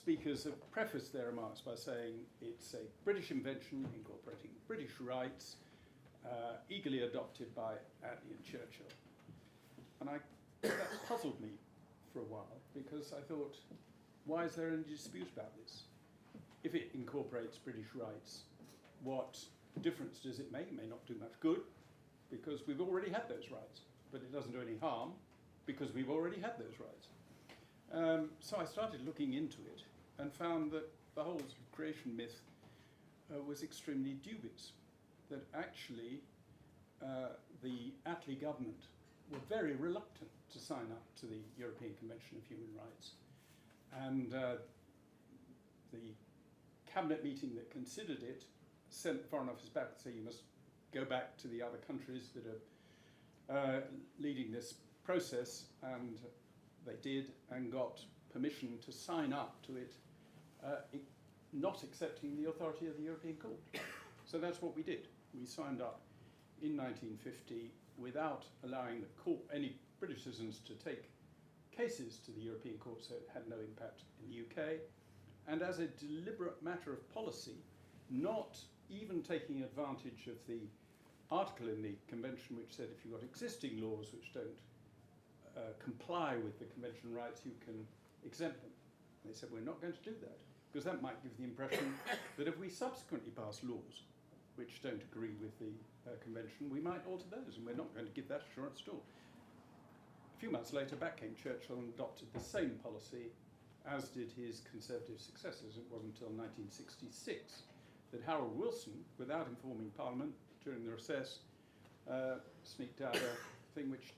speakers have prefaced their remarks by saying it's a British invention incorporating British rights, eagerly adopted by Attlee and Churchill. And that puzzled me for a while, because I thought, why is there any dispute about this? If it incorporates British rights, what difference does it make? It may not do much good, because we've already had those rights. But it doesn't do any harm, because we've already had those rights. So I started looking into it and found that the whole sort of creation myth was extremely dubious. That actually the Attlee government were very reluctant to sign up to the European Convention of Human Rights. And the cabinet meeting that considered it sent the Foreign Office back to say you must go back to the other countries that are leading this process, and they did, and got permission to sign up to it, not accepting the authority of the European Court. So that's what we did. We signed up in 1950 without allowing the court, any British citizens, to take cases to the European Court, so it had no impact in the UK. And as a deliberate matter of policy, not even taking advantage of the article in the Convention which said if you've got existing laws which don't comply with the Convention rights, you can exempt them. And they said, we're not going to do that, because that might give the impression that if we subsequently pass laws which don't agree with the Convention, we might alter those, and we're not going to give that assurance at all. A few months later, back came Churchill and adopted the same policy, as did his Conservative successors. It wasn't until 1966 that Harold Wilson, without informing Parliament during the recess, sneaked out a thing which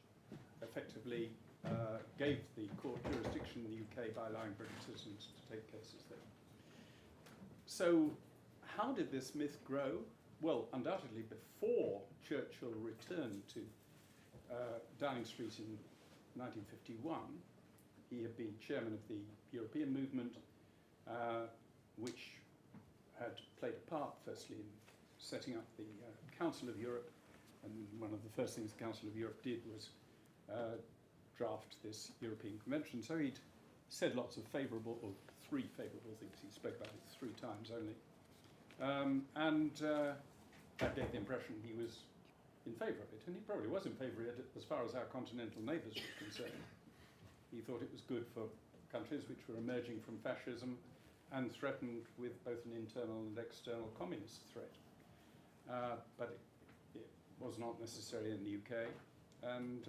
effectively gave the court jurisdiction in the UK by allowing British citizens to take cases there. So how did this myth grow? Well, undoubtedly before Churchill returned to Downing Street in 1951, he had been chairman of the European movement, which had played a part, firstly, in setting up the Council of Europe. And one of the first things the Council of Europe did was draft this European Convention. So he'd said lots of favourable, or three favourable things. He spoke about it 3 times only. That gave the impression he was in favour of it. And he probably was in favour of it as far as our continental neighbours were concerned. He thought it was good for countries which were emerging from fascism and threatened with both an internal and external communist threat. But it was not necessary in the UK, and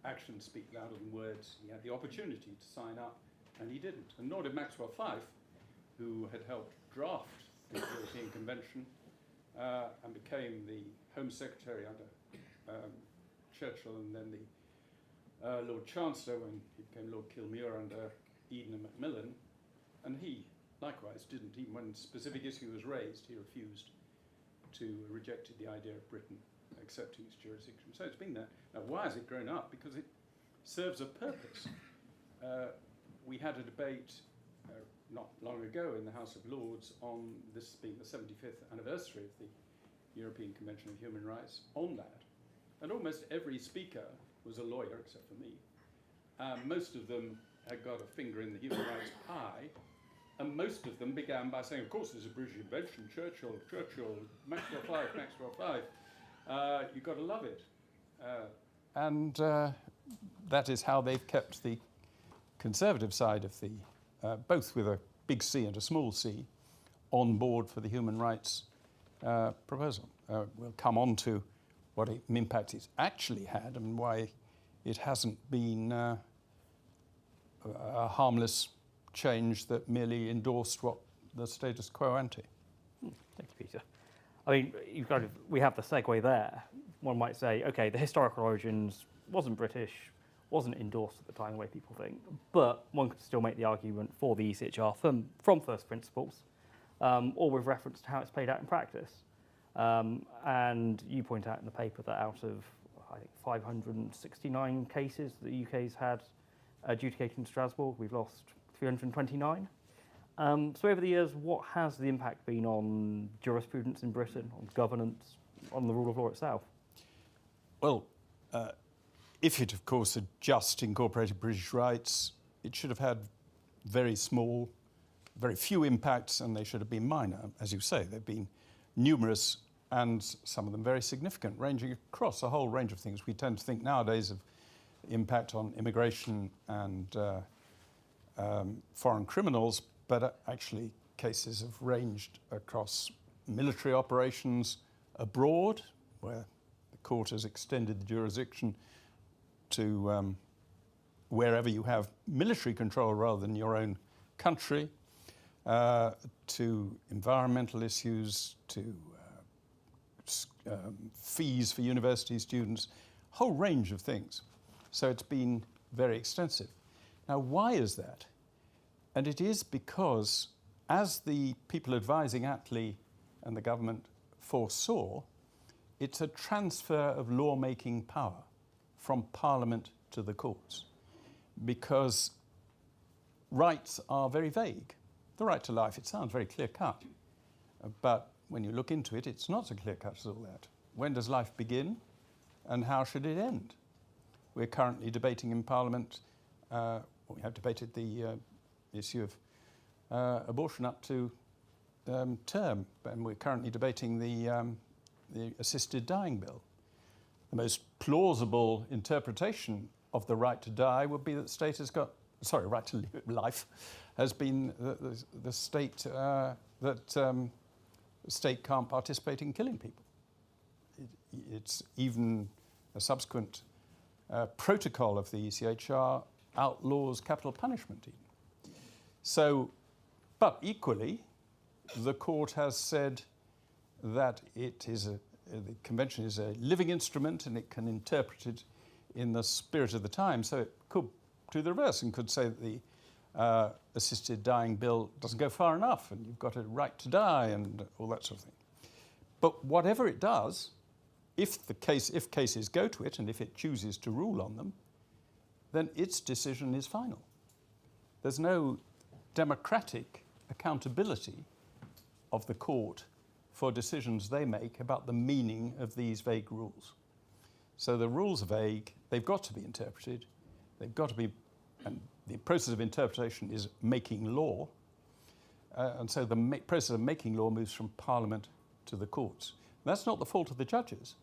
actions speak louder than words. He had the opportunity to sign up, and he didn't. And nor did Maxwell Fyfe, who had helped draft the European Convention and became the Home Secretary under Churchill, and then the Lord Chancellor when he became Lord Kilmuir under Eden and Macmillan. And he likewise didn't. Even when a specific issue was raised, he refused rejected the idea of Britain accepting its jurisdiction. So it's been there. Now, why has it grown up? Because it serves a purpose. We had a debate not long ago in the House of Lords on this being the 75th anniversary of the European Convention of Human Rights on that. And almost every speaker was a lawyer, except for me. Most of them had got a finger in the human rights pie, and most of them began by saying, of course, there's a British invention, Churchill, Maxwell Fyfe, you've got to love it. And that is how they've kept the Conservative side of the, both with a big C and a small c, on board for the human rights proposal. We'll come on to what impact it's actually had and why it hasn't been a harmless change that merely endorsed what the status quo ante. Thank you, Peter. I mean, we have the segue there. One might say, okay, the historical origins wasn't British, wasn't endorsed at the time the way people think, but one could still make the argument for the ECHR from first principles, or with reference to how it's played out in practice. And you point out in the paper that out of, I think, 569 cases that the UK's had adjudicated in Strasbourg, we've lost 329. So over the years, what has the impact been on jurisprudence in Britain, on governance, on the rule of law itself? Well, if it, of course, had just incorporated British rights, it should have had very small very few impacts, and they should have been minor. As you say, they've been numerous, and some of them very significant, ranging across a whole range of things. We tend to think nowadays of impact on immigration and foreign criminals, but actually cases have ranged across military operations abroad, where the court has extended the jurisdiction to wherever you have military control rather than your own country, to environmental issues, to fees for university students, a whole range of things. So it's been very extensive. Now, why is that? And it is because, as the people advising Attlee and the government foresaw, it's a transfer of lawmaking power from Parliament to the courts, because rights are very vague. The right to life, it sounds very clear-cut, but when you look into it, it's not so clear-cut as all that. When does life begin, and how should it end? We're currently debating in Parliament, we have debated the issue of abortion up to term, and we're currently debating the assisted dying bill. The most plausible interpretation of the right to die would be that the state has got, sorry, right to life, has been the state, that the state can't participate in killing people. It's even a subsequent protocol of the ECHR outlaws capital punishment even. So, but equally, the court has said that it is the convention is a living instrument and it can interpret it in the spirit of the time. So it could do the reverse and could say that the assisted dying bill doesn't go far enough and you've got a right to die and all that sort of thing. But whatever it does, if cases go to it and if it chooses to rule on them, then its decision is final. There's no democratic accountability of the court for decisions they make about the meaning of these vague rules. So the rules are vague, they've got to be interpreted, they've got to be, and the process of interpretation is making law, and so the process of making law moves from Parliament to the courts. That's not the fault of the judges,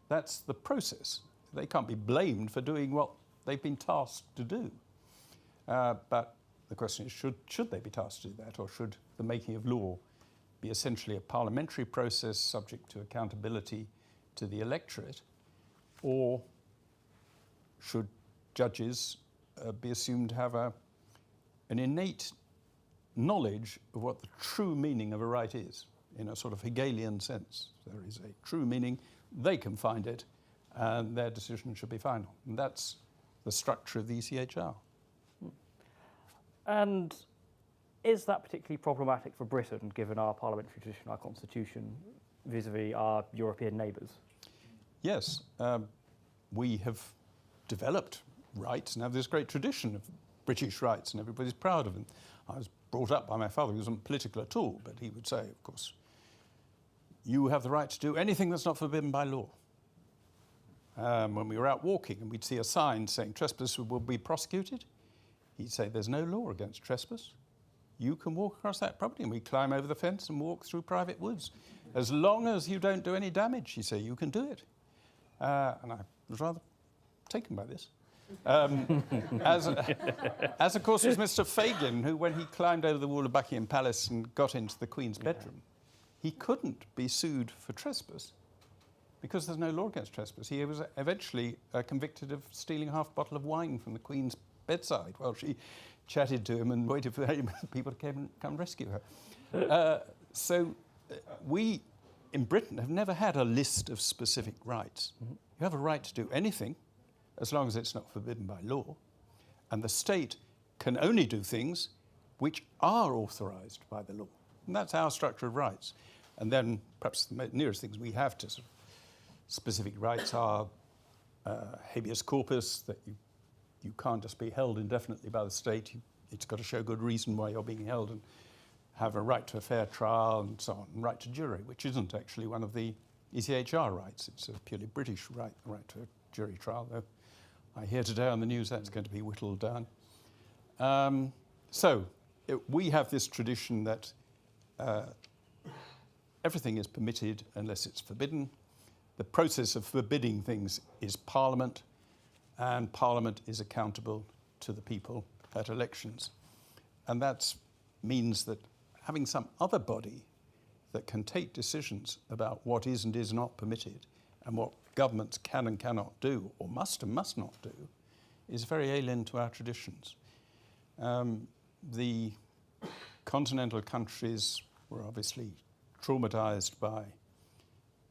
that's the process. They can't be blamed for doing what they've been tasked to do. But the question is, should they be tasked to do that, or should the making of law be essentially a parliamentary process subject to accountability to the electorate, or should judges be assumed to have an innate knowledge of what the true meaning of a right is, in a sort of Hegelian sense? There is a true meaning, they can find it, and their decision should be final. And that's the structure of the ECHR. And is that particularly problematic for Britain, given our parliamentary tradition, our constitution, vis-a-vis our European neighbours? Yes, we have developed rights and have this great tradition of British rights, and everybody's proud of them. I was brought up by my father, who wasn't political at all, but he would say, of course, you have the right to do anything that's not forbidden by law. When we were out walking and we'd see a sign saying trespass will be prosecuted, he'd say, there's no law against trespass. You can walk across that property, and we climb over the fence and walk through private woods. As long as you don't do any damage, he said, you can do it. And I was rather taken by this. As of course was Mr. Fagin, who, when he climbed over the wall of Buckingham Palace and got into the Queen's bedroom, he couldn't be sued for trespass because there's no law against trespass. He was eventually convicted of stealing half a bottle of wine from the Queen's bedside while she chatted to him and waited for people to come rescue her. So we, in Britain, have never had a list of specific rights. Mm-hmm. You have a right to do anything as long as it's not forbidden by law, and the state can only do things which are authorised by the law. And that's our structure of rights. And then perhaps the nearest things we have to sort of specific rights are habeas corpus, that you can't just be held indefinitely by the state. It's got to show good reason why you're being held, and have a right to a fair trial and so on, and right to jury, which isn't actually one of the ECHR rights. It's a purely British right, the right to a jury trial, though I hear today on the news that's going to be whittled down. So we have this tradition that everything is permitted unless it's forbidden. The process of forbidding things is Parliament, and Parliament is accountable to the people at elections. And that means that having some other body that can take decisions about what is and is not permitted and what governments can and cannot do, or must and must not do, is very alien to our traditions. The continental countries were obviously traumatized by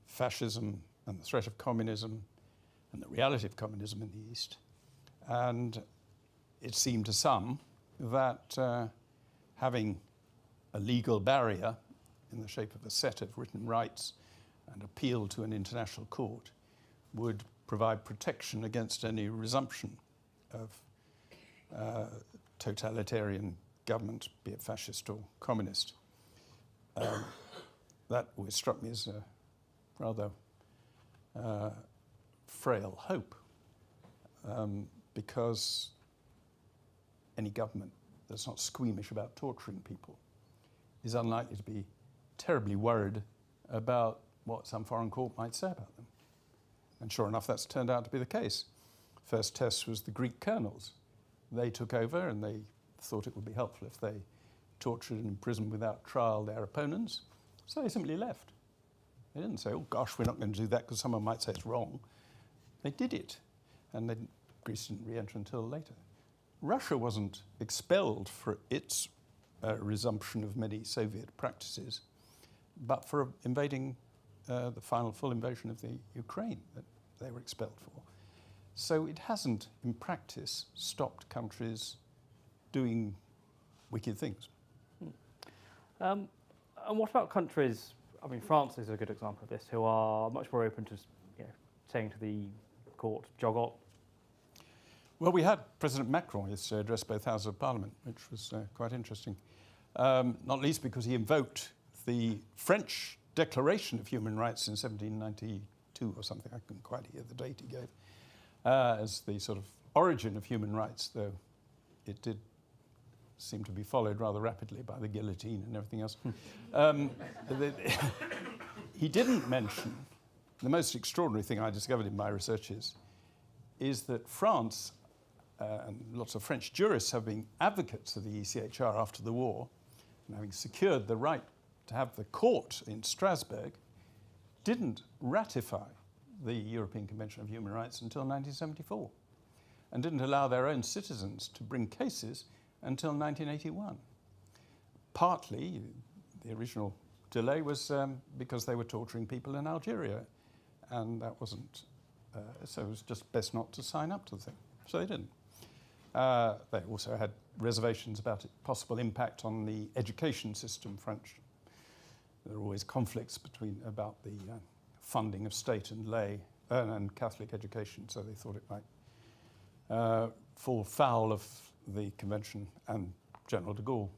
fascism and the threat of communism and the reality of communism in the East. And it seemed to some that having a legal barrier in the shape of a set of written rights and appeal to an international court would provide protection against any resumption of totalitarian government, be it fascist or communist. That always struck me as a rather frail hope, because any government that's not squeamish about torturing people is unlikely to be terribly worried about what some foreign court might say about them. And sure enough, that's turned out to be the case. First test was the Greek colonels. They took over and they thought it would be helpful if they tortured and imprisoned without trial their opponents. So they simply left. They didn't say, oh gosh, we're not going to do that because someone might say it's wrong. They did it. And then Greece didn't re-enter until later. Russia wasn't expelled for its resumption of many Soviet practices, but for invading the final full invasion of the Ukraine that they were expelled for. So it hasn't, in practice, stopped countries doing wicked things. And what about countries, I mean, France is a good example of this, who are much more open to saying to the court, jog on? Well, we had President Macron yesterday address both houses of Parliament, which was quite interesting, not least because he invoked the French Declaration of Human Rights in 1792 or something. I couldn't quite hear the date he gave, as the sort of origin of human rights, though it did seem to be followed rather rapidly by the guillotine and everything else. He didn't mention, the most extraordinary thing I discovered in my researches is that France, and lots of French jurists have been advocates of the ECHR after the war, and having secured the right to have the court in Strasbourg, didn't ratify the European Convention of Human Rights until 1974, and didn't allow their own citizens to bring cases until 1981. Partly, the original delay was because they were torturing people in Algeria, and that wasn't, so it was just best not to sign up to the thing. So they didn't. They also had reservations about its possible impact on the education system, French. There are always conflicts about the funding of state and lay and Catholic education, so they thought it might fall foul of the convention, and General de Gaulle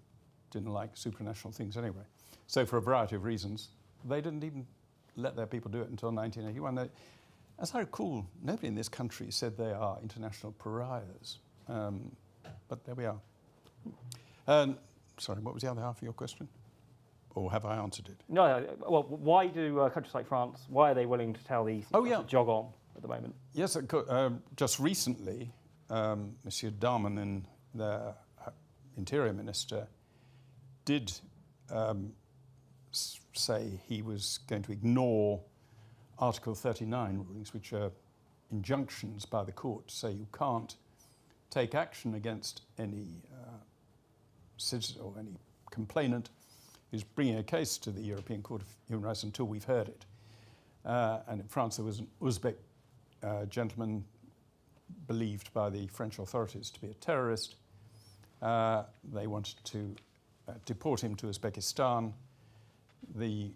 didn't like supranational things anyway. So for a variety of reasons, they didn't even let their people do it until 1981. As I recall, nobody in this country said they are international pariahs, but there we are. Sorry, what was the other half of your question? Or have I answered it? No, well, why do countries like France, why are they willing to tell the to jog on at the moment? Yes, just recently, Monsieur Darmanin, the Interior Minister, did say he was going to ignore Article 39 rulings, which are injunctions by the court to say you can't take action against any citizen or any complainant who's bringing a case to the European Court of Human Rights until we've heard it. And in France, there was an Uzbek gentleman believed by the French authorities to be a terrorist. They wanted to deport him to Uzbekistan. The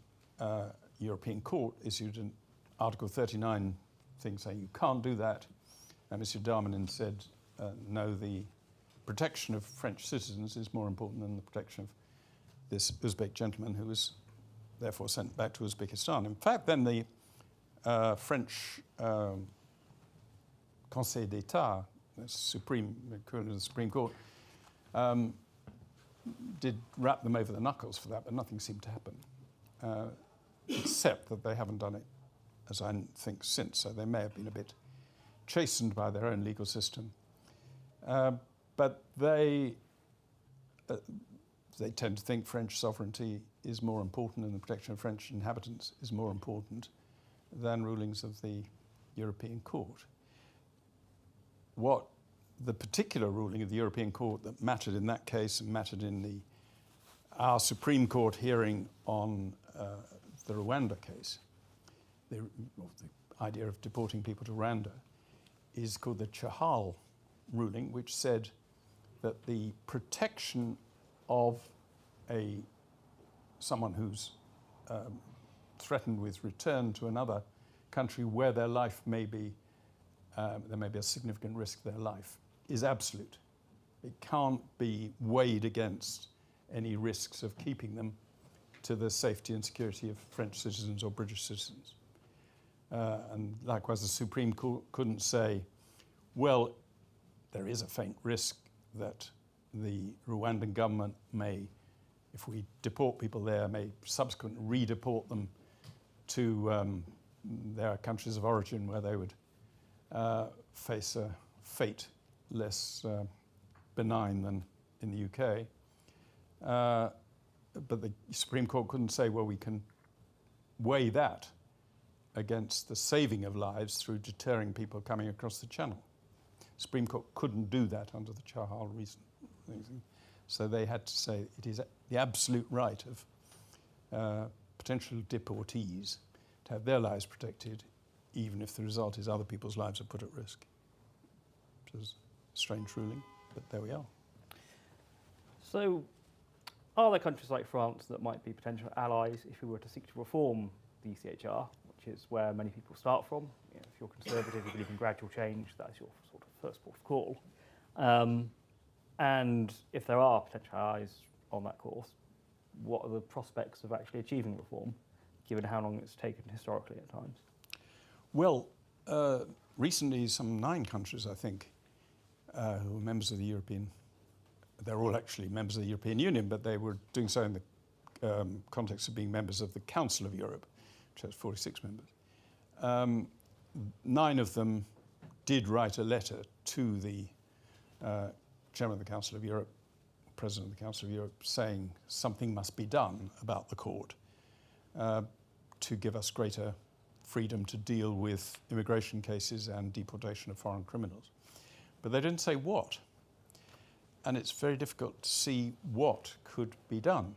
European Court issued an Article 39 thing saying you can't do that. And Mr. Darmanin said, no, the protection of French citizens is more important than the protection of this Uzbek gentleman who was therefore sent back to Uzbekistan. In fact, then the French Conseil d'État, the equivalent of the Supreme Court, came to the Supreme Court, and said, no, the protection of French citizens is more important than the protection of this Uzbek gentleman who was therefore sent back to Uzbekistan. In fact, then the French Conseil d'État, the equivalent of the Supreme Court, did rap them over the knuckles for that, but nothing seemed to happen, except that they haven't done it, as I think, since. So they may have been a bit chastened by their own legal system. But they tend to think French sovereignty is more important and the protection of French inhabitants is more important than rulings of the European Court. What the particular ruling of the European Court that mattered in that case and mattered in our Supreme Court hearing on the Rwanda case, the idea of deporting people to Rwanda, is called the Churchills ruling, which said that the protection of someone who's threatened with return to another country where their life may be, there may be a significant risk to their life, is absolute. It can't be weighed against any risks of keeping them to the safety and security of French citizens or British citizens. And likewise, the Supreme Court couldn't say, well, there is a faint risk that the Rwandan government may, if we deport people there, may subsequently redeport them to their countries of origin where they would face a fate less benign than in the UK. But the Supreme Court couldn't say, well, we can weigh that against the saving of lives through deterring people coming across the Channel. Supreme Court couldn't do that under the Churchills reason. So they had to say it is the absolute right of potential deportees to have their lives protected, even if the result is other people's lives are put at risk. Which is a strange ruling, but there we are. So, are there countries like France that might be potential allies if we were to seek to reform the ECHR, which is where many people start from? You know, if you're conservative, you believe in gradual change, that's your sort of first port of call. And if there are potential allies on that course, what are the prospects of actually achieving reform, given how long it's taken historically at times? Well, recently some 9 countries, I think, who were members of the European, they're all actually members of the European Union, but they were doing so in the context of being members of the Council of Europe, which has 46 members. 9 of them did write a letter to the Chairman of the Council of Europe, President of the Council of Europe, saying something must be done about the court to give us greater freedom to deal with immigration cases and deportation of foreign criminals. But they didn't say what. And it's very difficult to see what could be done.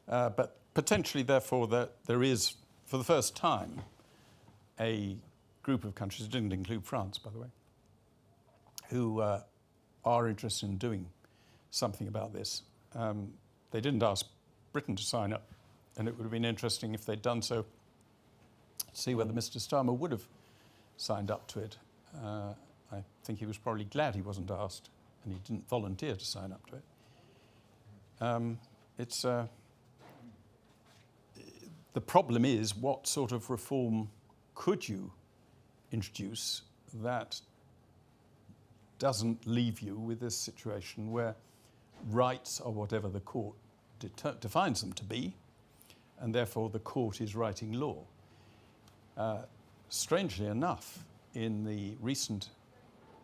But potentially, therefore, that there is, for the first time, a group of countries, it didn't include France, by the way, who are interested in doing something about this. They didn't ask Britain to sign up, and it would have been interesting if they'd done so, to see whether Mr. Starmer would have signed up to it. I think he was probably glad he wasn't asked, and he didn't volunteer to sign up to it. The problem is, what sort of reform could you introduce that doesn't leave you with this situation where rights are whatever the court defines them to be, and therefore the court is writing law. Strangely enough, in the recent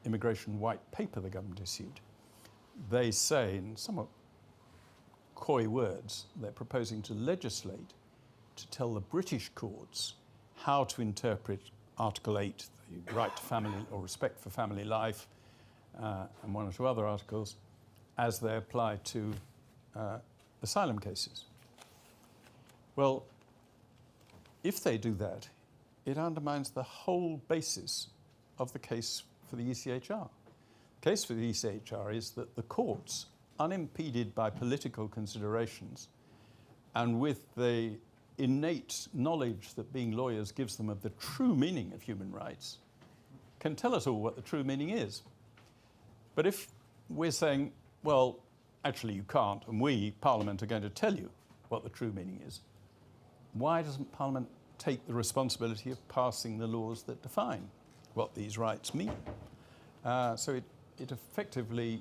immigration white paper the government issued, they say in somewhat coy words they're proposing to legislate to tell the British courts how to interpret Article 8, the right to family or respect for family life, and 1 or 2 other articles, as they apply to asylum cases. Well, if they do that, it undermines the whole basis of the case for the ECHR. The case for the ECHR is that the courts, unimpeded by political considerations, and with the innate knowledge that being lawyers gives them of the true meaning of human rights, can tell us all what the true meaning is. But if we're saying, well, actually you can't, and we, Parliament, are going to tell you what the true meaning is, why doesn't Parliament take the responsibility of passing the laws that define what these rights mean? So it effectively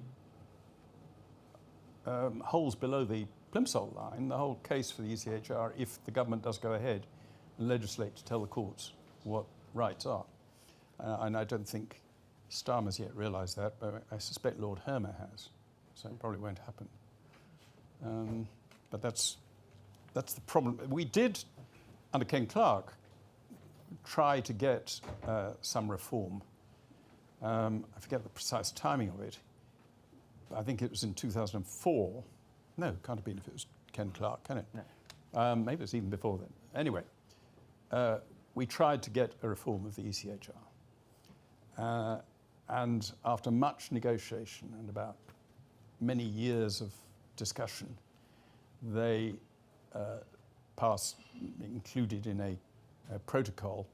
holes below the plimsoll line, the whole case for the ECHR, if the government does go ahead and legislate to tell the courts what rights are. And I don't think Starmer's yet realised that, but I suspect Lord Hermer has, so it probably won't happen. But that's the problem. We did, under Ken Clarke, try to get some reform. I forget the precise timing of it. I think it was in 2004. No, can't have been if it was Ken Clarke, can it? No. Maybe it was even before then. Anyway, we tried to get a reform of the ECHR. And after much negotiation and about many years of discussion, they included in a protocol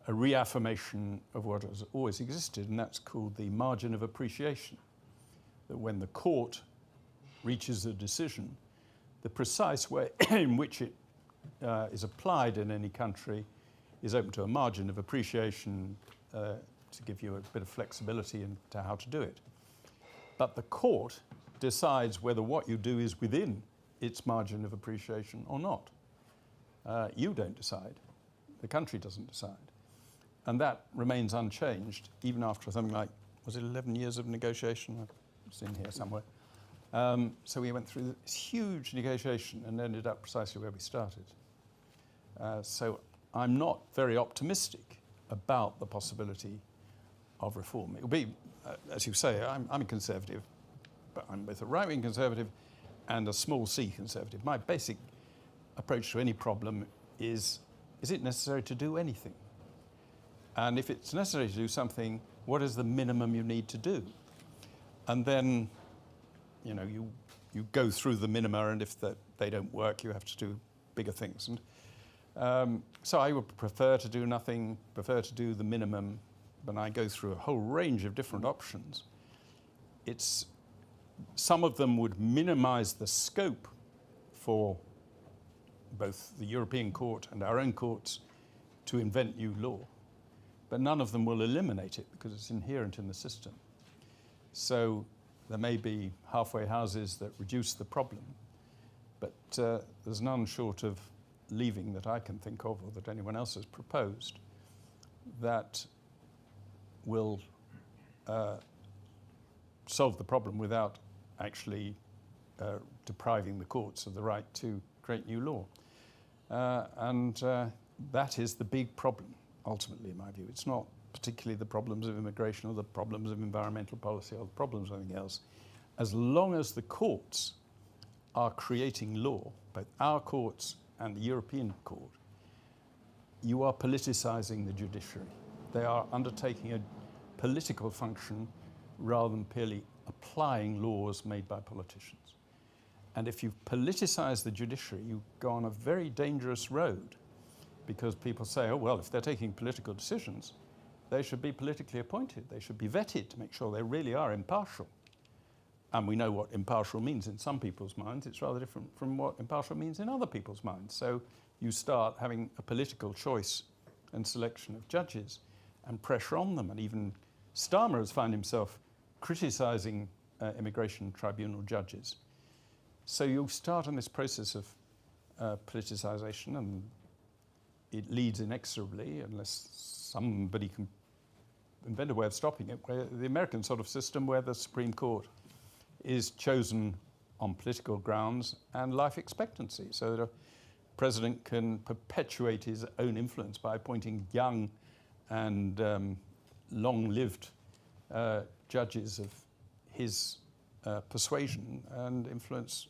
a reaffirmation of what has always existed, and that's called the margin of appreciation. That when the court reaches a decision, the precise way in which it is applied in any country is open to a margin of appreciation to give you a bit of flexibility into how to do it. But the court decides whether what you do is within its margin of appreciation or not. You don't decide. The country doesn't decide. And that remains unchanged, even after something like, was it 11 years of negotiation? It's in here somewhere. So we went through this huge negotiation and ended up precisely where we started. So I'm not very optimistic about the possibility of reform. It will be, as you say, I'm a conservative, but I'm both a right-wing conservative and a small c conservative. My basic approach to any problem is it necessary to do anything? And if it's necessary to do something, what is the minimum you need to do? And then, you know, you go through the minima, and if they don't work, you have to do bigger things. And so I would prefer to do nothing, prefer to do the minimum, but I go through a whole range of different options. Some of them would minimize the scope for both the European Court and our own courts to invent new law. But none of them will eliminate it because it's inherent in the system. So there may be halfway houses that reduce the problem, but there's none short of leaving that I can think of or that anyone else has proposed that will solve the problem without actually depriving the courts of the right to create new law. And that is the big problem, ultimately, in my view. It's not particularly the problems of immigration or the problems of environmental policy or the problems of anything else. As long as the courts are creating law, both our courts and the European Court, you are politicizing the judiciary. They are undertaking a political function rather than purely applying laws made by politicians. And if you politicize the judiciary, you go on a very dangerous road, because people say, oh, well, if they're taking political decisions, they should be politically appointed. They should be vetted to make sure they really are impartial. And we know what impartial means in some people's minds. It's rather different from what impartial means in other people's minds. So you start having a political choice and selection of judges and pressure on them. And even Starmer has found himself criticizing immigration tribunal judges. So you'll start on this process of politicization, and it leads inexorably, unless somebody can invent a way of stopping it, where the American sort of system where the Supreme Court is chosen on political grounds and life expectancy, so that a president can perpetuate his own influence by appointing young and long-lived judges of his persuasion and influence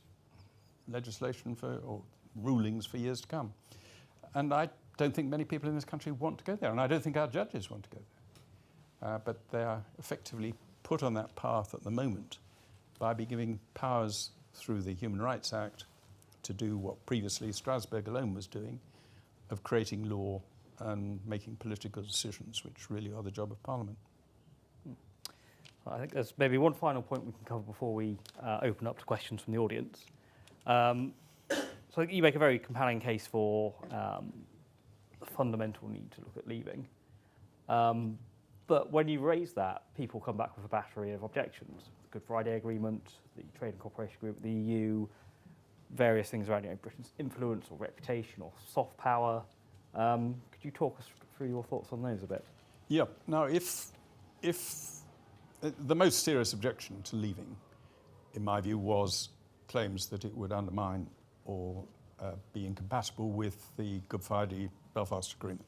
legislation or rulings for years to come. And I don't think many people in this country want to go there, and I don't think our judges want to go there. But they are effectively put on that path at the moment by being given powers through the Human Rights Act to do what previously Strasbourg alone was doing, of creating law and making political decisions, which really are the job of Parliament. I think there's maybe one final point we can cover before we open up to questions from the audience. So you make a very compelling case for the fundamental need to look at leaving. But when you raise that, people come back with a battery of objections. the Good Friday Agreement, the Trade and Cooperation Agreement with the EU, various things around Britain's influence or reputation or soft power. Could you talk us through your thoughts on those a bit? Yeah. Now, if the most serious objection to leaving, in my view, was claims that it would undermine or be incompatible with the Good Friday Belfast Agreement.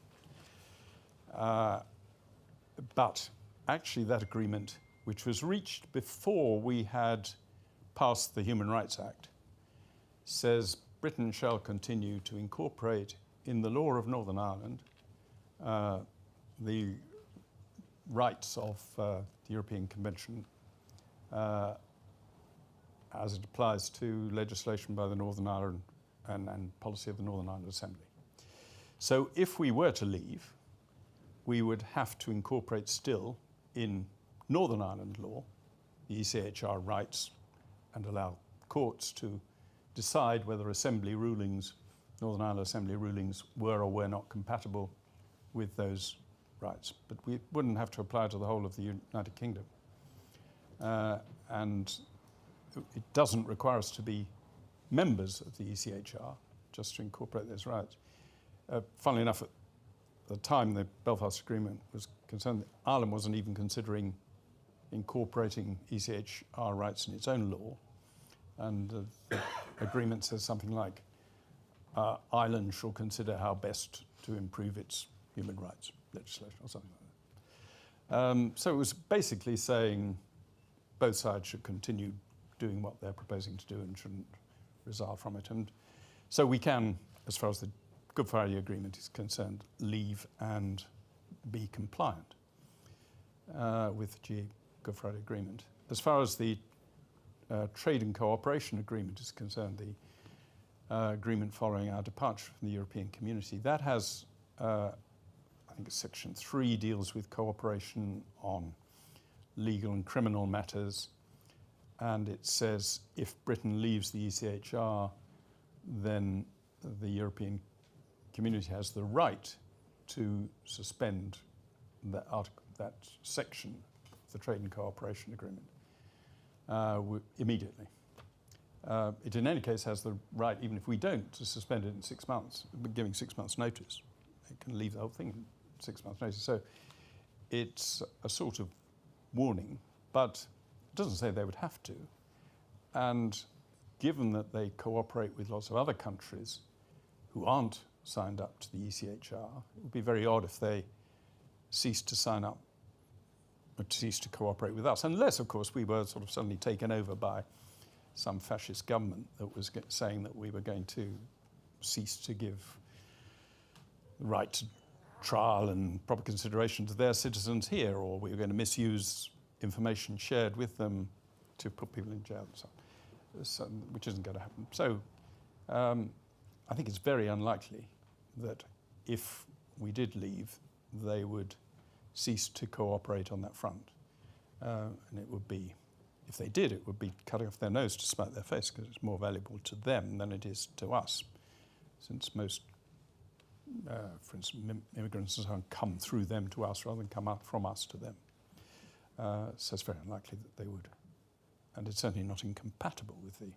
But actually that agreement, which was reached before we had passed the Human Rights Act, says Britain shall continue to incorporate in the law of Northern Ireland the rights of the European Convention as it applies to legislation by the Northern Ireland and policy of the Northern Ireland Assembly. So if we were to leave, we would have to incorporate still in Northern Ireland law the ECHR rights and allow courts to decide whether Assembly rulings, Northern Ireland Assembly rulings, were or were not compatible with those rights. But we wouldn't have to apply to the whole of the United Kingdom. And it doesn't require us to be members of the ECHR just to incorporate those rights. Funnily enough, at the time the Belfast Agreement was concerned, Ireland wasn't even considering incorporating ECHR rights in its own law. And the agreement says something like, Ireland shall consider how best to improve its human rights legislation or something like that. So it was basically saying both sides should continue doing what they're proposing to do and shouldn't resile from it. And so we can, as far as the Good Friday Agreement is concerned, leave and be compliant with the Good Friday Agreement. As far as the Trade and Cooperation Agreement is concerned, the agreement following our departure from the European Community, that has, I think it's Section 3 deals with cooperation on legal and criminal matters, and it says if Britain leaves the ECHR, then the European Community has the right to suspend that section of the Trade and Cooperation Agreement immediately. It in any case has the right, even if we don't, to suspend it in 6 months, giving 6 months' notice. It can leave the whole thing in 6 months' notice. So it's a sort of warning, but it doesn't say they would have to. And given that they cooperate with lots of other countries who aren't signed up to the ECHR, it would be very odd if they ceased to sign up or ceased to cooperate with us, unless, of course, we were sort of suddenly taken over by some fascist government that was saying that we were going to cease to give the right to trial and proper consideration to their citizens here, or we were going to misuse information shared with them to put people in jail and so on, which isn't going to happen. So I think it's very unlikely that if we did leave, they would cease to cooperate on that front. And it would be, if they did, it would be cutting off their nose to spite their face, because it's more valuable to them than it is to us, since most, for instance, immigrants and so on come through them to us rather than come out from us to them. So it's very unlikely that they would. And it's certainly not incompatible with the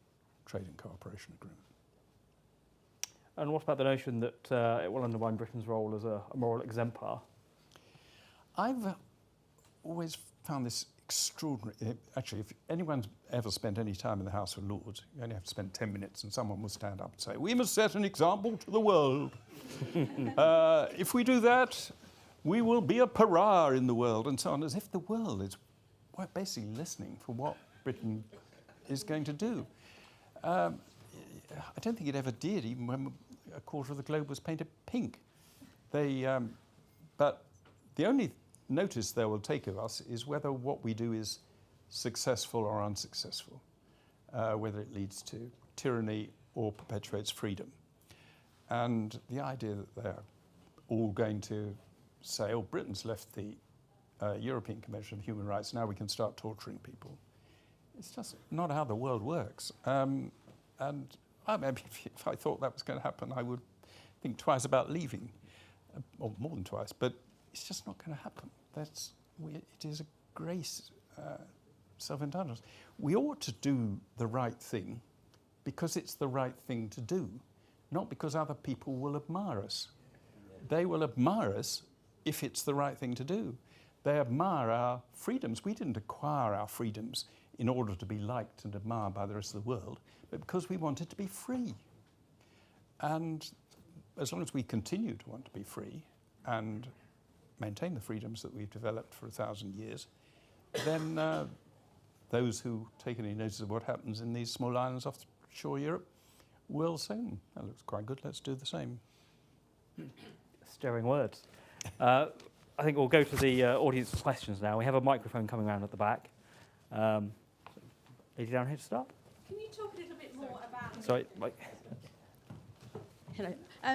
Trade and Cooperation Agreement. And what about the notion that it will undermine Britain's role as a moral exemplar? I've always found this extraordinary. Actually, if anyone's ever spent any time in the House of Lords, you only have to spend 10 minutes and someone will stand up and say, we must set an example to the world. If we do that, we will be a pariah in the world, and so on, as if the world is basically listening for what Britain is going to do. I don't think it ever did, even when a quarter of the globe was painted pink. But the only notice they will take of us is whether what we do is successful or unsuccessful, whether it leads to tyranny or perpetuates freedom. And the idea that they're all going to say, oh, Britain's left the European Convention of Human Rights, now we can start torturing people. It's just not how the world works. And maybe if I thought that was going to happen, I would think twice about leaving, or more than twice, but it's just not going to happen. It is a grace self-indulgence. We ought to do the right thing because it's the right thing to do, not because other people will admire us. They will admire us if it's the right thing to do. They admire our freedoms. We didn't acquire our freedoms in order to be liked and admired by the rest of the world, but because we wanted to be free. And as long as we continue to want to be free and maintain the freedoms that we've developed for 1,000 years, then those who take any notice of what happens in these small islands offshore Europe will say, that looks quite good, let's do the same. Stirring words. I think we'll go to the audience questions now. We have a microphone coming around at the back. Lady down here to start. Can you talk a little bit more about... Sorry, Mike. Hello.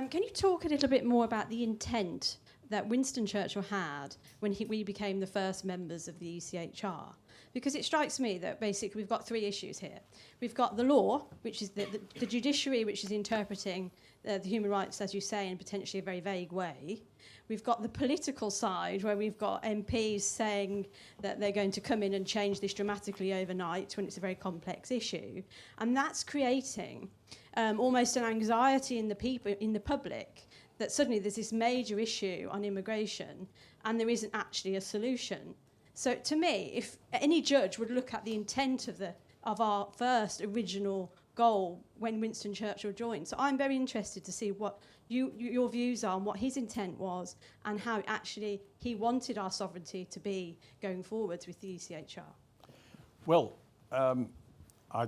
Can you talk a little bit more about the intent that Winston Churchill had when we became the first members of the ECHR? Because it strikes me that basically we've got three issues here. We've got the law, which is the judiciary, which is interpreting the human rights, as you say, in potentially a very vague way. We've got the political side, where we've got MPs saying that they're going to come in and change this dramatically overnight when it's a very complex issue. And that's creating almost an anxiety in the public, that suddenly there's this major issue on immigration and there isn't actually a solution. So to me, if any judge would look at the intent of our first original goal when Winston Churchill joined. So I'm very interested to see what your views are on what his intent was and how actually he wanted our sovereignty to be going forwards with the ECHR. Well, I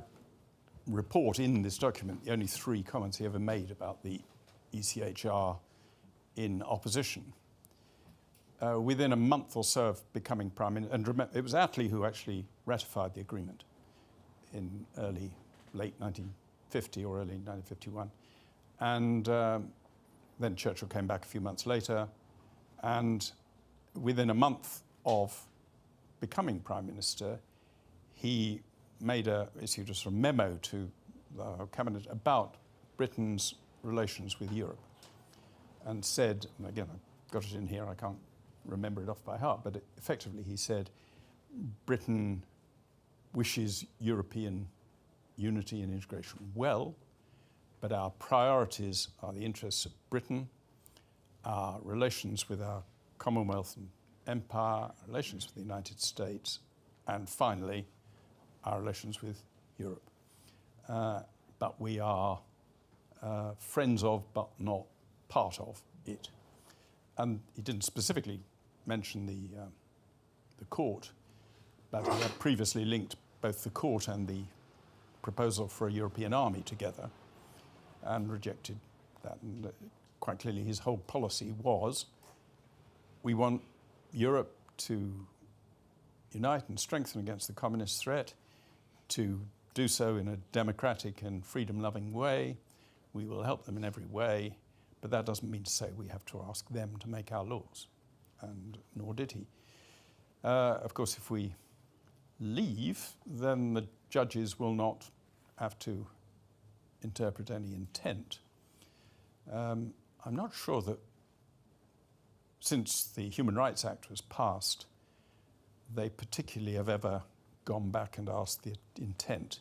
report in this document the only three comments he ever made about the ECHR in opposition. Within a month or so of becoming Prime Minister, and remember, it was Attlee who actually ratified the agreement in late 1950 or early 1951. And then Churchill came back a few months later, and within a month of becoming Prime Minister, he issued a sort of memo to the Cabinet about Britain's relations with Europe, and said, and again, I've got it in here, I can't remember it off by heart, but effectively he said, Britain wishes European unity and integration well, but our priorities are the interests of Britain, our relations with our Commonwealth and Empire, relations with the United States, and finally, our relations with Europe. But we are friends of, but not part of it. And he didn't specifically mention the court, but he had previously linked both the court and the proposal for a European army together and rejected that. And quite clearly his whole policy was, we want Europe to unite and strengthen against the communist threat, to do so in a democratic and freedom-loving way. We will help them in every way, but that doesn't mean to say we have to ask them to make our laws, and nor did he. Of course, if we leave, then the judges will not have to interpret any intent. I'm not sure that since the Human Rights Act was passed, they particularly have ever gone back and asked the intent.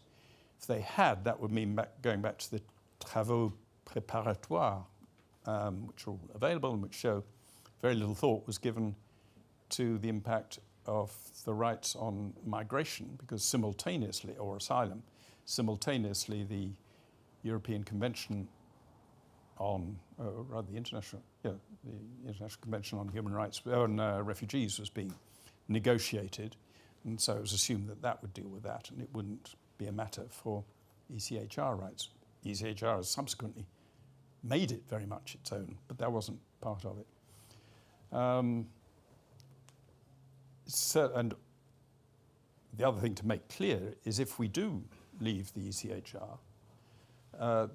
If they had, that would mean going back to the travaux préparatoires, which are all available and which show very little thought was given to the impact of the rights on migration, because simultaneously, or asylum, simultaneously the European Convention on, the International Convention on Human Rights, on refugees was being negotiated, and so it was assumed that that would deal with that, and it wouldn't be a matter for ECHR rights. ECHR has subsequently made it very much its own, but that wasn't part of it. And the other thing to make clear is if we do leave the ECHR,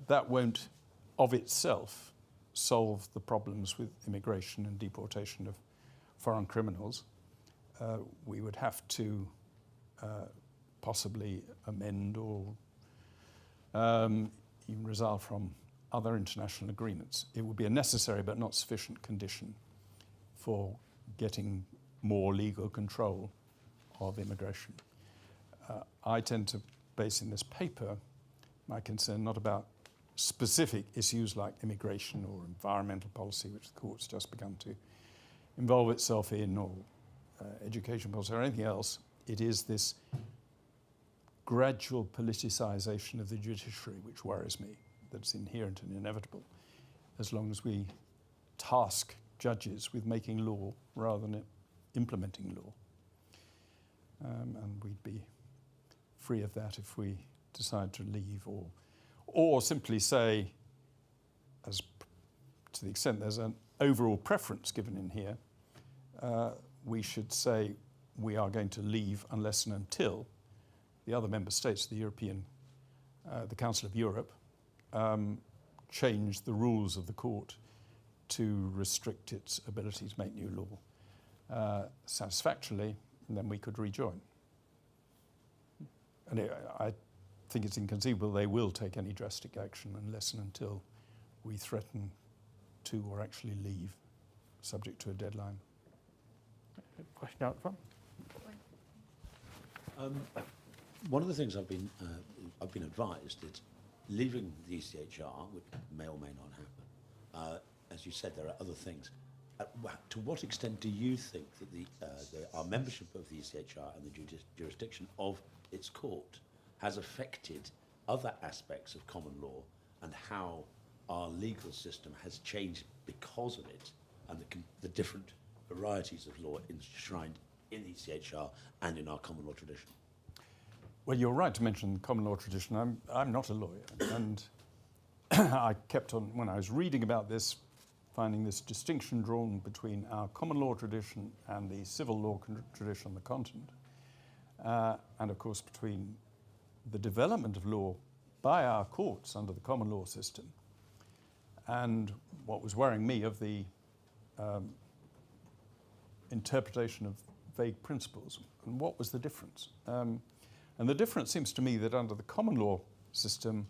that won't of itself solve the problems with immigration and deportation of foreign criminals. We would have to possibly amend or even resolve from other international agreements. It would be a necessary but not sufficient condition for getting more legal control of immigration. I tend to base in this paper my concern not about specific issues like immigration or environmental policy, which the court's just begun to involve itself in, or education policy or anything else. It is this gradual politicisation of the judiciary which worries me, that's inherent and inevitable, as long as we task judges with making law rather than implementing law. And we'd be free of that if we decide to leave, or simply say, as to the extent there's an overall preference given in here, we should say we are going to leave unless and until the other member states, the Council of Europe, change the rules of the court to restrict its ability to make new law satisfactorily, and then we could rejoin. And I think it's inconceivable they will take any drastic action unless and until we threaten to or actually leave, subject to a deadline. Question out front. One of the things I've been advised is leaving the ECHR, which may or may not happen. As you said, there are other things. To what extent do you think that our membership of the ECHR and the jurisdiction of its court has affected other aspects of common law, and how our legal system has changed because of it, and the different varieties of law enshrined in the ECHR and in our common law tradition? Well, you're right to mention the common law tradition. I'm not a lawyer, and I kept on, when I was reading about this, finding this distinction drawn between our common law tradition and the civil law tradition on the continent, and of course between the development of law by our courts under the common law system and what was worrying me of the interpretation of vague principles. And what was the difference? And the difference seems to me that under the common law system,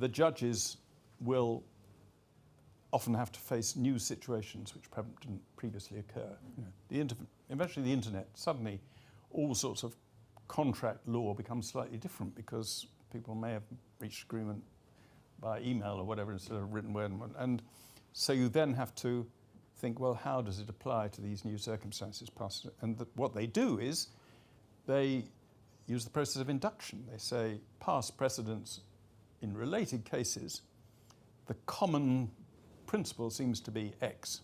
the judges will often have to face new situations which didn't previously occur. You know, eventually the internet, suddenly all sorts of contract law becomes slightly different because people may have reached agreement by email or whatever instead of written word. And so you then have to think, well, how does it apply to these new circumstances? And what they do is they use the process of induction. They say past precedents in related cases, the common principle seems to be X.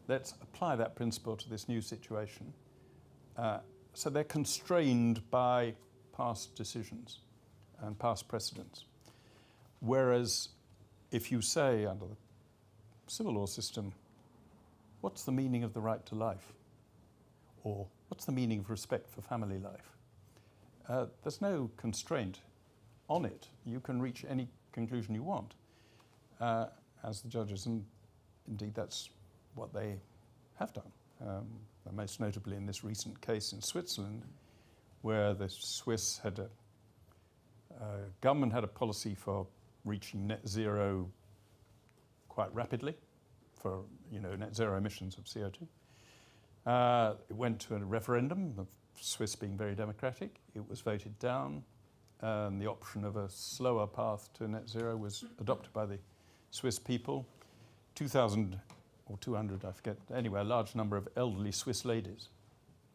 Let's apply that principle to this new situation. So they're constrained by past decisions and past precedents. Whereas if you say under the civil law system, what's the meaning of the right to life? Or what's the meaning of respect for family life? There's no constraint on it. You can reach any conclusion you want as the judges, and indeed that's what they have done. Most notably in this recent case in Switzerland, where the Swiss government had a policy for reaching net zero quite rapidly, for net zero emissions of CO2. It went to a referendum, the Swiss being very democratic. It was voted down, and the option of a slower path to net zero was adopted by the Swiss people. 2,000 or 200, I forget, anyway, a large number of elderly Swiss ladies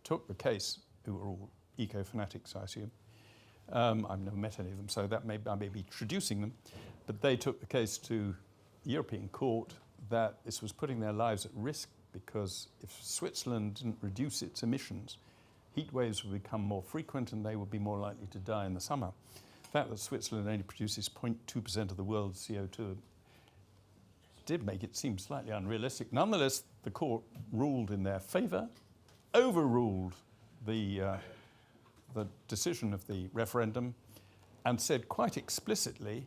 took the case, who were all eco-fanatics, I assume. I've never met any of them, so I may be traducing them, but they took the case to the European Court that this was putting their lives at risk, because if Switzerland didn't reduce its emissions, heat waves would become more frequent and they would be more likely to die in the summer. The fact that Switzerland only produces 0.2% of the world's CO2 did make it seem slightly unrealistic. Nonetheless, the court ruled in their favour, overruled the decision of the referendum, and said quite explicitly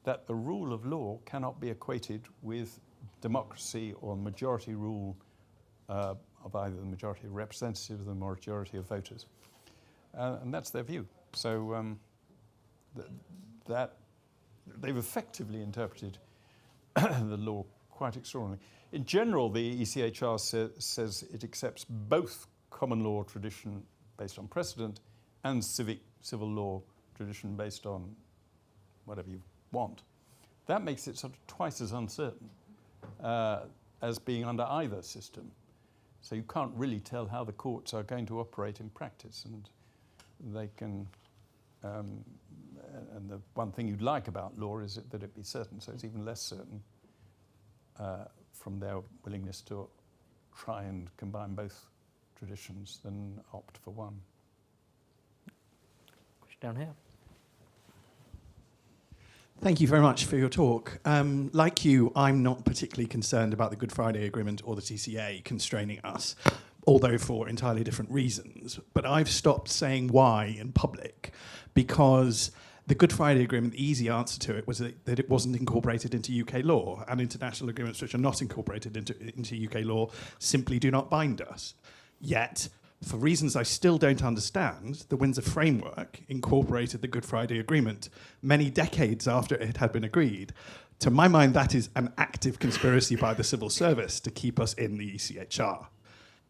that the rule of law cannot be equated with democracy or majority rule of either the majority of representatives or the majority of voters. And that's their view. So that they've effectively interpreted the law quite extraordinarily. In general, the ECHR says it accepts both common law tradition based on precedent and civil law tradition based on whatever you want, that makes it sort of twice as uncertain as being under either system. So you can't really tell how the courts are going to operate in practice, and they can. And the one thing you'd like about law is that it be certain, so it's even less certain from their willingness to try and combine both traditions than opt for one. Question down here. Thank you very much for your talk. Like you, I'm not particularly concerned about the Good Friday Agreement or the TCA constraining us, although for entirely different reasons. But I've stopped saying why in public because the Good Friday Agreement, the easy answer to it was that it wasn't incorporated into UK law, and international agreements which are not incorporated into UK law simply do not bind us. Yet, for reasons I still don't understand, the Windsor Framework incorporated the Good Friday Agreement many decades after it had been agreed. To my mind, that is an active conspiracy by the civil service to keep us in the ECHR.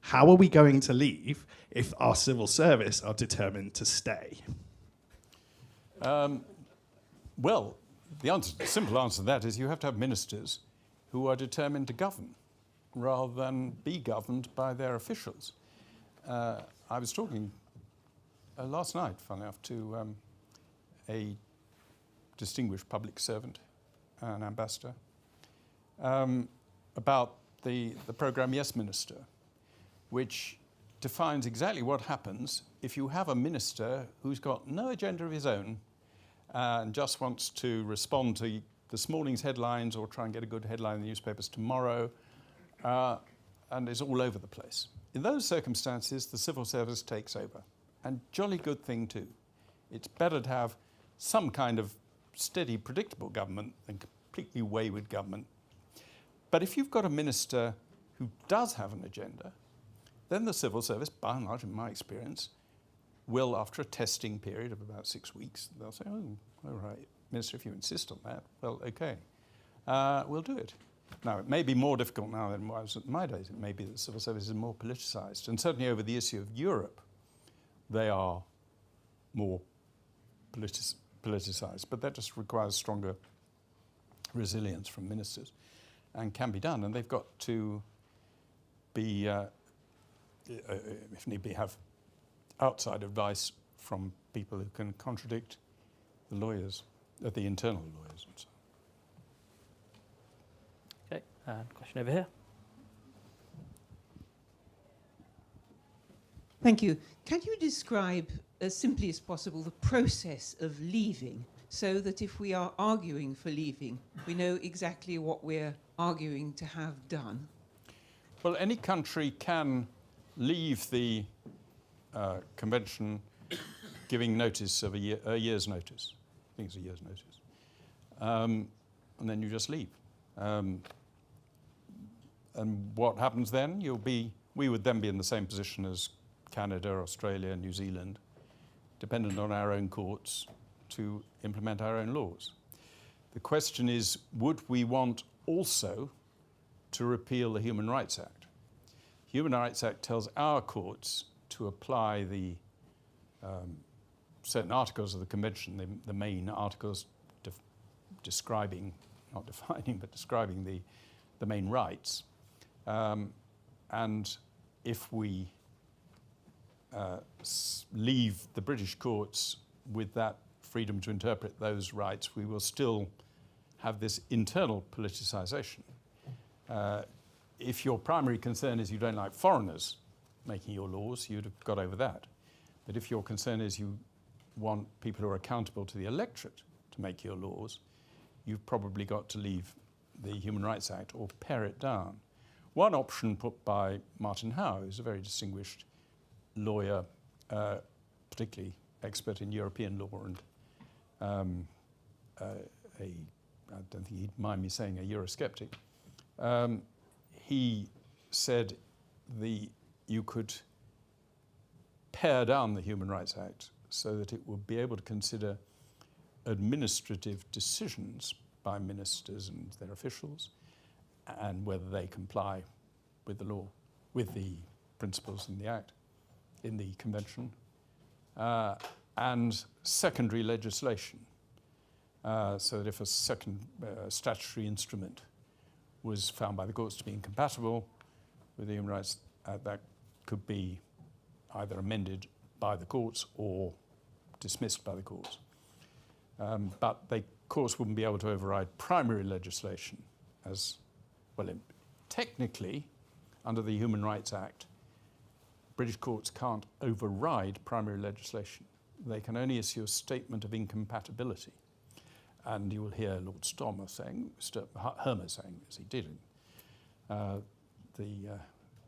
How are we going to leave if our civil service are determined to stay? Well, the simple answer to that is you have to have ministers who are determined to govern rather than be governed by their officials. I was talking last night, funnily enough, to a distinguished public servant, an ambassador, about the programme Yes Minister, which defines exactly what happens if you have a minister who's got no agenda of his own and just wants to respond to this morning's headlines or try and get a good headline in the newspapers tomorrow, and is all over the place. In those circumstances, the civil service takes over. And jolly good thing too. It's better to have some kind of steady, predictable government than completely wayward government. But if you've got a minister who does have an agenda, then the civil service, by and large, in my experience, will, after a testing period of about 6 weeks, they'll say, oh, all right, Minister, if you insist on that, well, okay, we'll do it. Now, it may be more difficult now than it was in my days. It may be that the civil service is more politicised. And certainly over the issue of Europe, they are more politicised. But that just requires stronger resilience from ministers and can be done. And they've got to be, if need be, have outside advice from people who can contradict the lawyers, the internal lawyers and so on. Okay, and question over here. Thank you. Can you describe, as simply as possible, the process of leaving, so that if we are arguing for leaving, we know exactly what we're arguing to have done? Well, any country can leave the convention giving notice of a year's notice. I think it's a year's notice. And then you just leave. And what happens then? We would then be in the same position as Canada, Australia, New Zealand, dependent on our own courts to implement our own laws. The question is, would we want also to repeal the Human Rights Act? The Human Rights Act tells our courts to apply the certain articles of the Convention, the main articles describing, not defining, but describing the main rights. And if we leave the British courts with that freedom to interpret those rights, we will still have this internal politicisation. If your primary concern is you don't like foreigners making your laws, you'd have got over that. But if your concern is you want people who are accountable to the electorate to make your laws, you've probably got to leave the Human Rights Act or pare it down. One option put by Martin Howe, who's a very distinguished lawyer, particularly expert in European law and I don't think he'd mind me saying a Eurosceptic. He said you could pare down the Human Rights Act so that it would be able to consider administrative decisions by ministers and their officials and whether they comply with the law, with the principles in the Act, in the Convention, and secondary legislation. So that if a second statutory instrument was found by the courts to be incompatible with the human rights, that could be either amended by the courts or dismissed by the courts. But the courts wouldn't be able to override primary legislation as well. Technically, under the Human Rights Act, British courts can't override primary legislation. They can only issue a statement of incompatibility. And you will hear Lord Hermer saying, as he did in the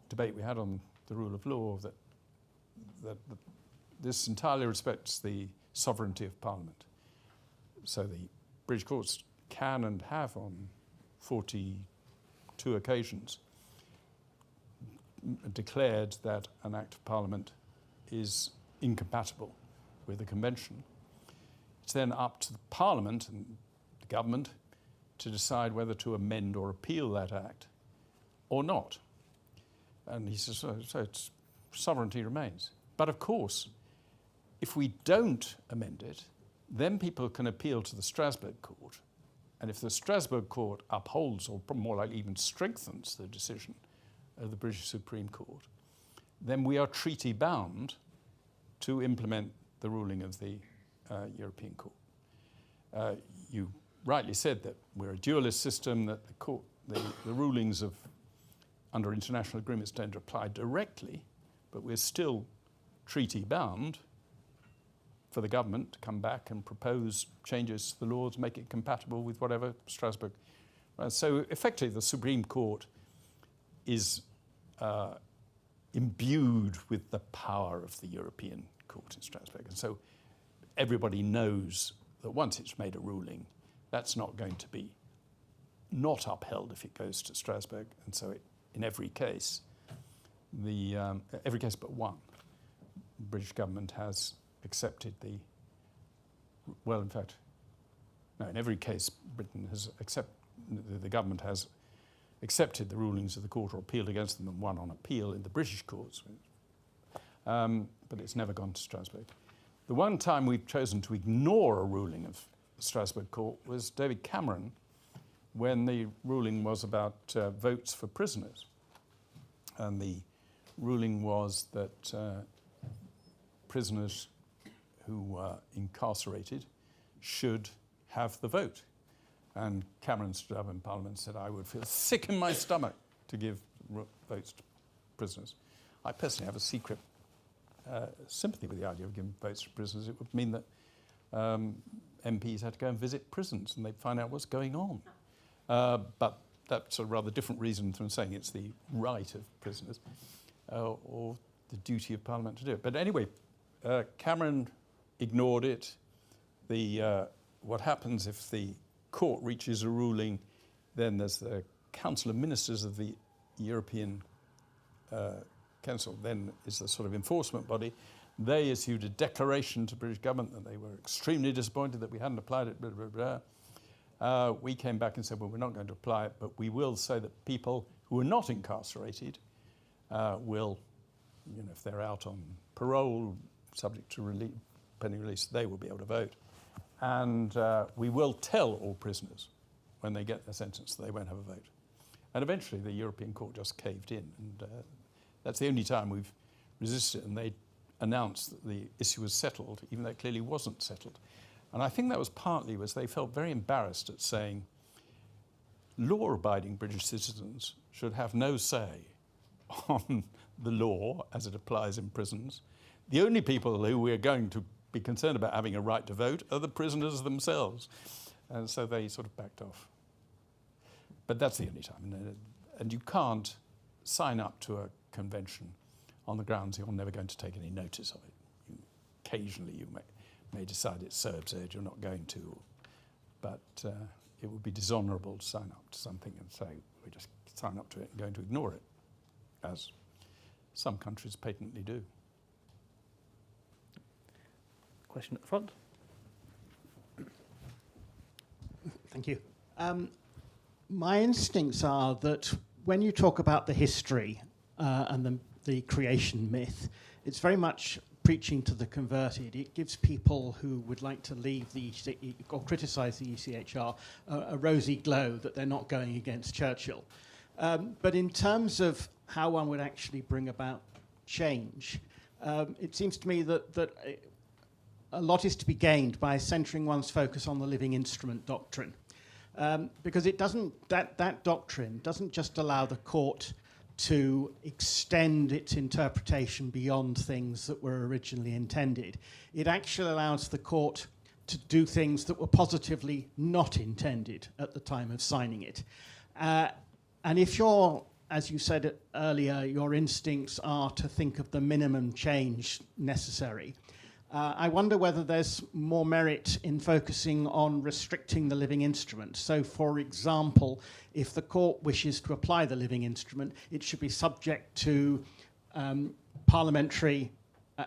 debate we had on the rule of law, that this entirely respects the sovereignty of Parliament. So the British courts can and have on 42 occasions declared that an Act of Parliament is incompatible with the Convention. It's then up to the Parliament and the government to decide whether to amend or appeal that Act or not. And he says, so it's, sovereignty remains. But of course, if we don't amend it, then people can appeal to the Strasbourg Court. And if the Strasbourg Court upholds, or more likely even strengthens, the decision of the British Supreme Court, then we are treaty bound to implement the ruling of the European Court. You rightly said that we're a dualist system, that the rulings of under international agreements don't apply directly, but we're still treaty bound for the government to come back and propose changes to the laws, make it compatible with whatever Strasbourg. So effectively, the Supreme Court is imbued with the power of the European Court in Strasbourg. And so everybody knows that once it's made a ruling, that's not going to be not upheld if it goes to Strasbourg. And so in every case, every case but one, the British government has accepted in every case, Britain has the government has accepted the rulings of the court or appealed against them and won on appeal in the British courts. But it's never gone to Strasbourg. The one time we've chosen to ignore a ruling of the Strasbourg Court was David Cameron, when the ruling was about votes for prisoners. And the ruling was that prisoners who were incarcerated should have the vote. And Cameron stood up in Parliament and said, I would feel sick in my stomach to give votes to prisoners. I personally have a secret sympathy with the idea of giving votes to prisoners. It would mean that MPs had to go and visit prisons and they'd find out what's going on. But that's a rather different reason from saying it's the right of prisoners or the duty of Parliament to do it. But anyway, Cameron ignored it. What happens if the court reaches a ruling, then there's the Council of Ministers of the European Council, then is the sort of enforcement body. They issued a declaration to the British government that they were extremely disappointed that we hadn't applied it, blah, blah, blah. We came back and said, well, we're not going to apply it, but we will say that people who are not incarcerated will, if they're out on parole, subject to pending release, they will be able to vote. And we will tell all prisoners when they get their sentence that they won't have a vote. And eventually the European Court just caved in. And that's the only time we've resisted it. And they announced that the issue was settled, even though it clearly wasn't settled. And I think that was partly was they felt very embarrassed at saying law-abiding British citizens should have no say on the law as it applies in prisons. The only people who we're going to be concerned about having a right to vote are the prisoners themselves. And so they sort of backed off. But that's the only time. And you can't sign up to a convention on the grounds you're never going to take any notice of it. Occasionally you may decide it's so absurd you're not going to. But it would be dishonourable to sign up to something and say, we just sign up to it and going to ignore it, as some countries patently do. Question at the front. Thank you. My instincts are that when you talk about the history and the creation myth, it's very much preaching to the converted. It gives people who would like to leave the or criticise the ECHR a rosy glow that they're not going against Churchill. But in terms of how one would actually bring about change, it seems to me that a lot is to be gained by centering one's focus on the living instrument doctrine, because it doesn't that doctrine doesn't just allow the court to extend its interpretation beyond things that were originally intended. It actually allows the court to do things that were positively not intended at the time of signing it. And if you're, as you said earlier, your instincts are to think of the minimum change necessary, I wonder whether there's more merit in focusing on restricting the living instrument. So, for example, if the court wishes to apply the living instrument, it should be subject to parliamentary,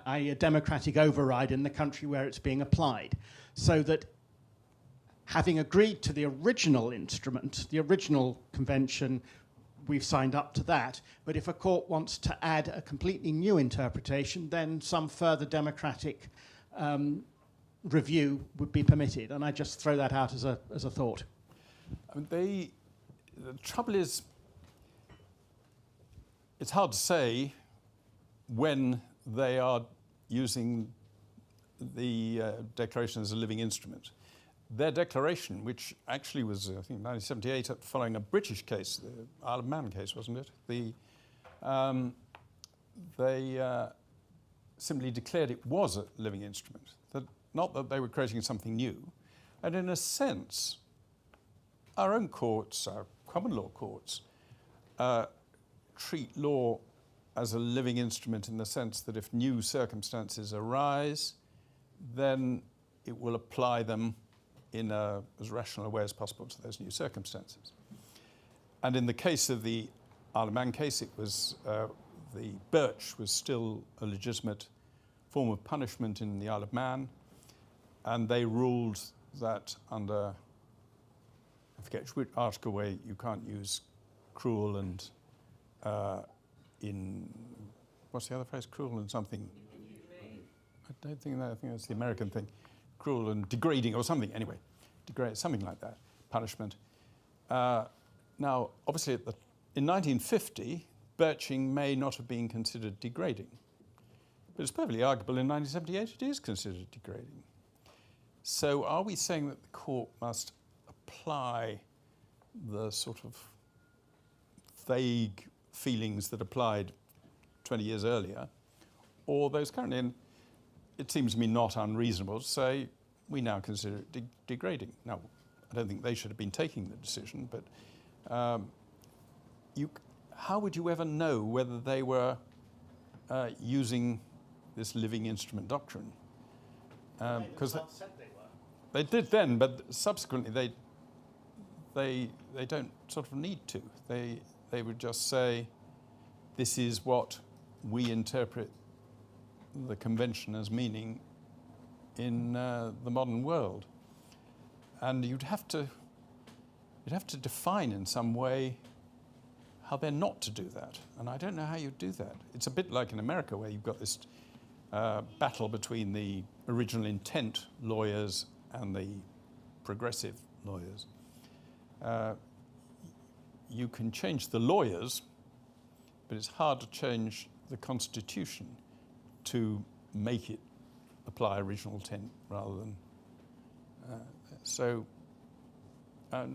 a democratic override in the country where it's being applied, so that having agreed to the original instrument, the original convention, we've signed up to that. But if a court wants to add a completely new interpretation, then some further democratic review would be permitted. And I just throw that out as a thought. The trouble is, it's hard to say when they are using the declaration as a living instrument. Their declaration, which actually was, I think, 1978, following a British case, the Isle of Man case, wasn't it? They simply declared it was a living instrument, not that they were creating something new. And in a sense, our own courts, our common law courts, treat law as a living instrument in the sense that if new circumstances arise, then it will apply them in as rational a way as possible to those new circumstances. And in the case of the Isle of Man case, it was the birch was still a legitimate form of punishment in the Isle of Man, and they ruled that under, I forget which article, where you can't use cruel and in, what's the other phrase, cruel and something? I don't think that, I think that's the American thing. Cruel and degrading or something, anyway, something like that, punishment. Now, obviously, in 1950, birching may not have been considered degrading, but it's perfectly arguable in 1978 it is considered degrading. So are we saying that the court must apply the sort of vague feelings that applied 20 years earlier, or those currently in? It seems to me not unreasonable to say we now consider it degrading. Now, I don't think they should have been taking the decision, but how would you ever know whether they were using this living instrument doctrine? Because they did then, but subsequently they don't sort of need to. They would just say, this is what we interpret the convention as meaning in the modern world. And you'd have to define in some way how they're not to do that. And I don't know how you do that. It's a bit like in America, where you've got this battle between the original intent lawyers and the progressive lawyers. You can change the lawyers, but it's hard to change the Constitution to make it apply original intent rather than so. I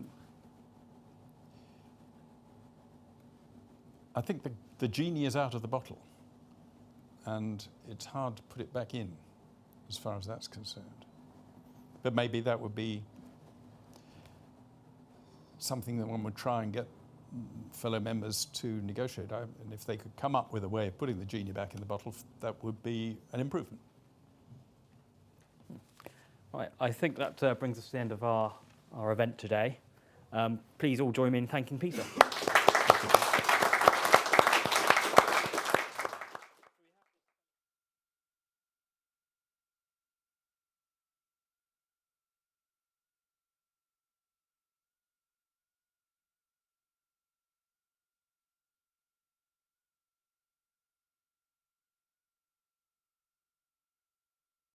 think the genie is out of the bottle, and it's hard to put it back in as far as that's concerned. But maybe that would be something that one would try and get fellow members to negotiate. And if they could come up with a way of putting the genie back in the bottle, that would be an improvement. Right, I think that brings us to the end of our event today. Please all join me in thanking Peter.